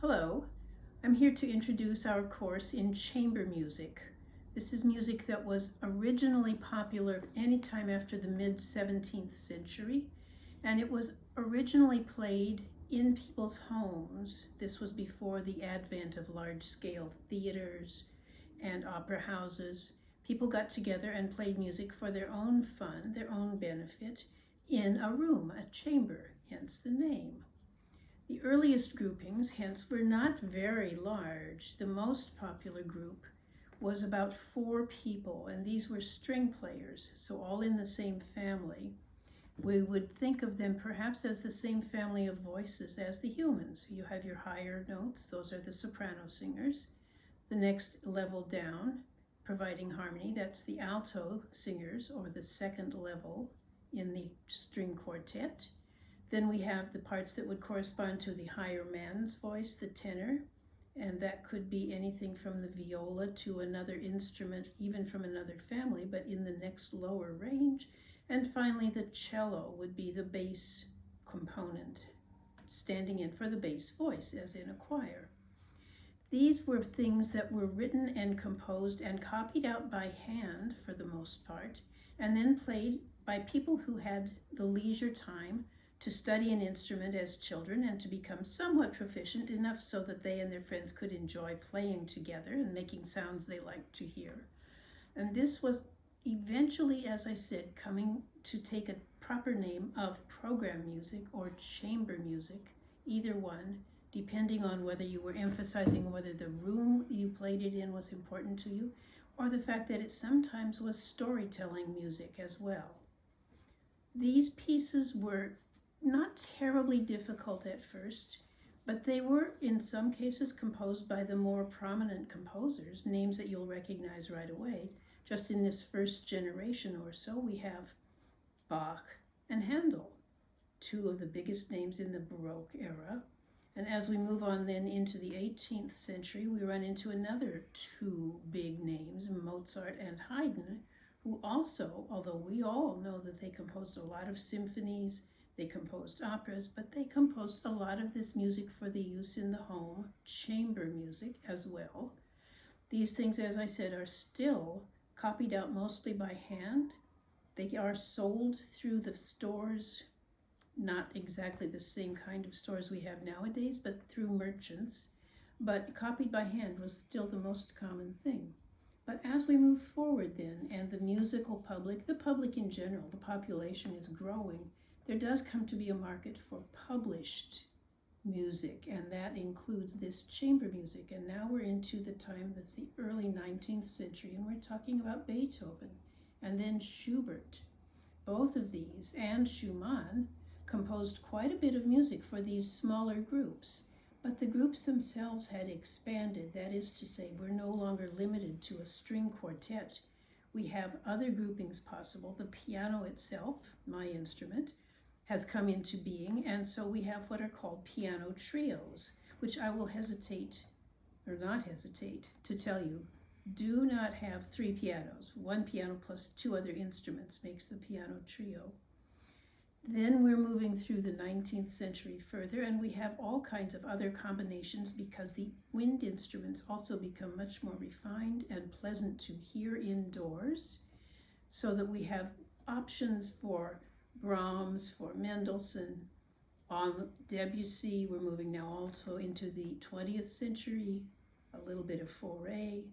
Hello, I'm here to introduce our course in chamber music. This is music that was originally popular anytime after the mid-17th century, and it was originally played in people's homes. This was before the advent of large-scale theaters and opera houses. People got together and played music for their own fun, their own benefit, in a room, a chamber, hence the name. The earliest groupings, hence, were not very large. The most popular group was about 4 people, and these were string players, so all in the same family. We would think of them perhaps as the same family of voices as the humans. You have your higher notes, those are the soprano singers. The next level down, providing harmony, that's the alto singers, or the second level in the string quartet. Then we have the parts that would correspond to the higher man's voice, the tenor, and that could be anything from the viola to another instrument, even from another family, but in the next lower range. And finally, the cello would be the bass component, standing in for the bass voice, as in a choir. These were things that were written and composed and copied out by hand for the most part, and then played by people who had the leisure time to study an instrument as children and to become somewhat proficient enough so that they and their friends could enjoy playing together and making sounds they liked to hear. And this was eventually, as I said, coming to take a proper name of program music or chamber music, either one, depending on whether you were emphasizing whether the room you played it in was important to you, or the fact that it sometimes was storytelling music as well. These pieces were not terribly difficult at first, but they were in some cases composed by the more prominent composers, names that you'll recognize right away. Just in this first generation or so, we have Bach and Handel, 2 of the biggest names in the Baroque era. And as we move on then into the 18th century, we run into another 2 big names, Mozart and Haydn, who also, although we all know that they composed a lot of symphonies, they composed operas, but they composed a lot of this music for the use in the home, chamber music as well. These things, as I said, are still copied out mostly by hand. They are sold through the stores, not exactly the same kind of stores we have nowadays, but through merchants. But copied by hand was still the most common thing. But as we move forward then, and the musical public, the public in general, the population is growing, there does come to be a market for published music, and that includes this chamber music. And now we're into the time that's the early 19th century, and we're talking about Beethoven and then Schubert. Both of these, and Schumann, composed quite a bit of music for these smaller groups. But the groups themselves had expanded. That is to say, we're no longer limited to a string quartet. We have other groupings possible. The piano itself, my instrument, has come into being, and so we have what are called piano trios, which I will not hesitate to tell you, do not have 3 pianos. 1 piano plus 2 other instruments makes the piano trio. Then we're moving through the 19th century further, and we have all kinds of other combinations because the wind instruments also become much more refined and pleasant to hear indoors, so that we have options for Brahms, for Mendelssohn, on Debussy. We're moving now also into the 20th century, a little bit of Fauré.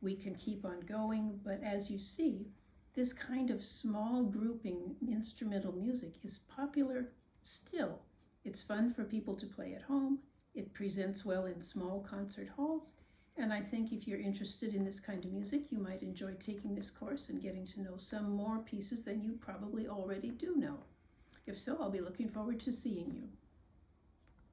We can keep on going, but as you see, this kind of small grouping instrumental music is popular still. It's fun for people to play at home. It presents well in small concert halls. And I think if you're interested in this kind of music, you might enjoy taking this course and getting to know some more pieces than you probably already do know. If so, I'll be looking forward to seeing you.